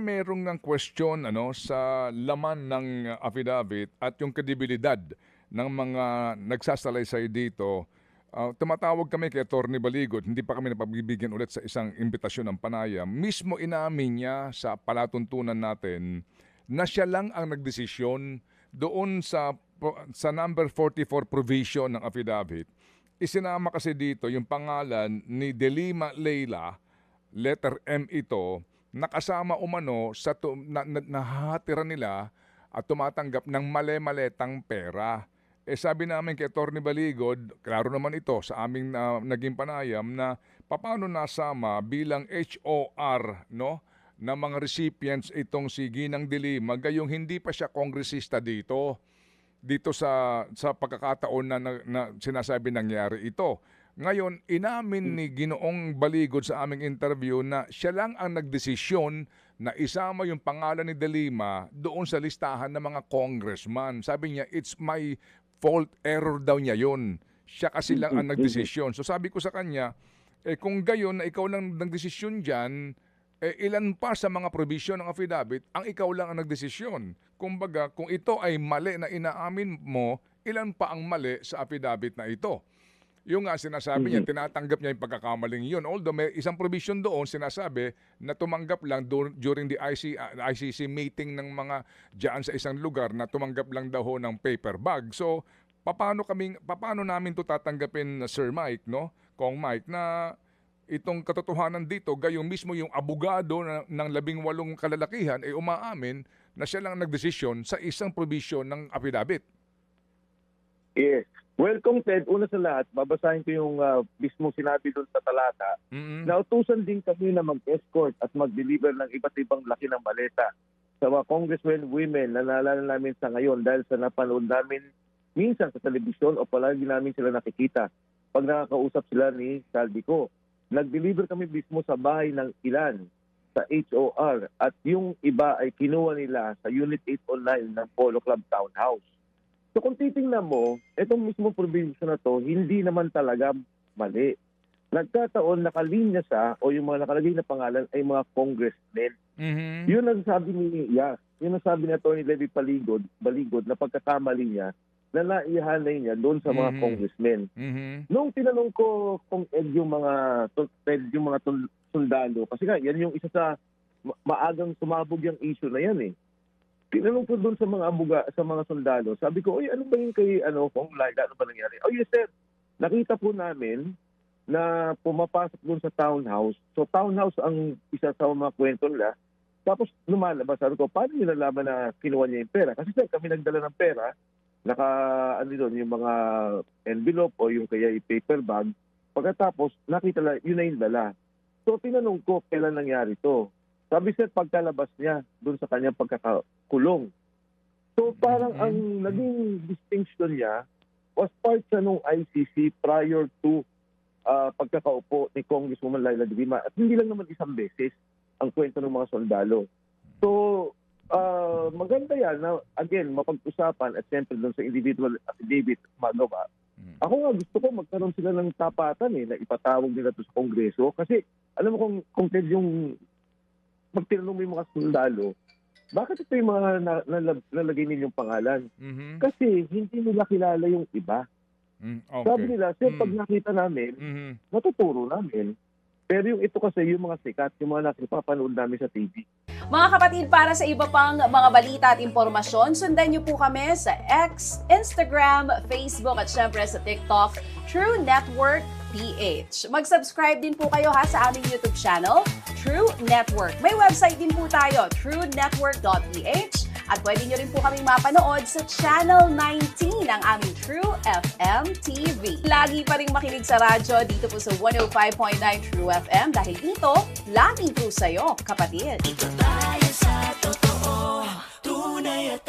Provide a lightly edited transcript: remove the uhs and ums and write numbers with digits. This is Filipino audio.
merong ng question sa laman ng affidavit at yung kredibilidad ng mga nagsasalaysay dito. Tumatawag kami kay Atty. Baligod, hindi pa kami napagbibigyan ulit sa isang imbitasyon ng panayam. Mismo inamin niya sa palatuntunan natin na siya lang ang nagdesisyon doon sa number 44 provision ng affidavit. Isinama kasi dito yung pangalan ni Delima Leila, letter M ito, nakasama umano sa nahatira nila at tumatanggap ng male-maletang pera. Sabi namin kay Atty. Baligod, klaro naman ito sa aming naging panayam na paano nasama bilang HOR na mga recipients itong si Ginang Delima gayong hindi pa siya kongresista dito sa pagkakataon na sinasabi nangyari ito. Ngayon, inamin ni Ginoong Baligod sa aming interview na siya lang ang nagdesisyon na isama yung pangalan ni Delima doon sa listahan ng mga congressman. Sabi niya, it's my fault, error daw niya yun. Siya kasi lang ang nagdesisyon. So sabi ko sa kanya, kung gayon na ikaw lang nagdesisyon dyan, ilan pa sa mga provision ng affidavit ang ikaw lang ang nagdesisyon. Kumbaga, kung ito ay mali na inaamin mo, ilan pa ang mali sa affidavit na ito? Yung nga sinasabi niya, tinatanggap niya yung pagkakamaling yun. Although may isang provision doon, sinasabi na tumanggap lang during the ICC meeting ng mga dyan sa isang lugar na tumanggap lang daw ng paper bag. So, paano namin to tatanggapin, Sir Mike, Kong Mike, na itong katotohanan dito, gayong mismo yung abogado ng 18 kalalakihan ay umaamin na siya lang nagdesisyon sa isang provision ng affidavit. Yes. Welcome, Ted. Una sa lahat, babasahin ko yung mismo sinabi doon sa talata. Nautusan din kami na mag-escort at mag-deliver ng iba't ibang laki ng maleta sa mga congressmen, women na naalala namin sa ngayon dahil sa napanood namin minsan sa telebisyon o palagi namin sila nakikita pag nakakausap sila ni Saldico. Nag-deliver kami mismo sa bahay ng ilan sa HOR at yung iba ay kinuha nila sa Unit 809 ng Polo Club Townhouse. So kung titingnan mo, itong mismo provision na to, hindi naman talaga mali. Nagkataon nakalinya sa o yung mga nakalagay na pangalan ay mga congressmen. Yun ang sabi ni Atty. Levi Baligod na pagkakamali niya na naihanay niya doon sa mga congressmen. Nung tinanong ko kung yung mga sundalo, kasi nga yan yung isa sa maagang sumabog yung issue na yan eh. Tinanong ko doon sa mga sundalo, sabi ko, ano ba yung kay Kong Laila, ano ba nangyari? Oh yes sir, nakita po namin na pumapasok doon sa townhouse. So townhouse ang isa sa mga kwento nila. Tapos lumalabas, sabi ko, paano nyo nalaman na kinuha niya yung pera? Kasi sir, kami nagdala ng pera, doon yung mga envelope o yung kaya yung paper bag. Pagkatapos, nakita lang, yun na yung dala. So tinanong ko, kailan nangyari to? Sabi sir, pagkalabas niya doon sa kanyang pagkakakulong. So parang ang naging distinction niya was part sa nung ICC prior to pagkakaupo ni Congresswoman Laila de Lima. At hindi lang naman isang beses ang kwento ng mga sundalo. So maganda yan na again, mapag-usapan at siyempre doon sa individual affidavit magawa. Ako nga gusto ko magkaroon sila ng tapatan na ipatawag nila to sa Kongreso. Kasi alam mo kung yung magtinanong mo yung mga sundalo, bakit ito yung mga nalagay ninyong pangalan? Kasi hindi nila kilala yung iba. Okay. Sabi nila, sir, pag nakita namin, natuturo namin. Pero yung ito kasi, yung mga sikat, yung mga nakipapanood namin sa TV. Mga kapatid, para sa iba pang mga balita at impormasyon, sundan niyo po kami sa X, Instagram, Facebook at syempre sa TikTok, True Network PH. Mag-subscribe din po kayo sa aming YouTube channel, True Network. May website din po tayo, truenetwork.ph, at pwede nyo rin po kaming mapanood sa Channel 19 ng aming True FM TV. Lagi pa rin makinig sa radyo dito po sa 105.9 True FM dahil dito, laging true sa'yo, kapatid. Ito tayo sa totoo, tunay at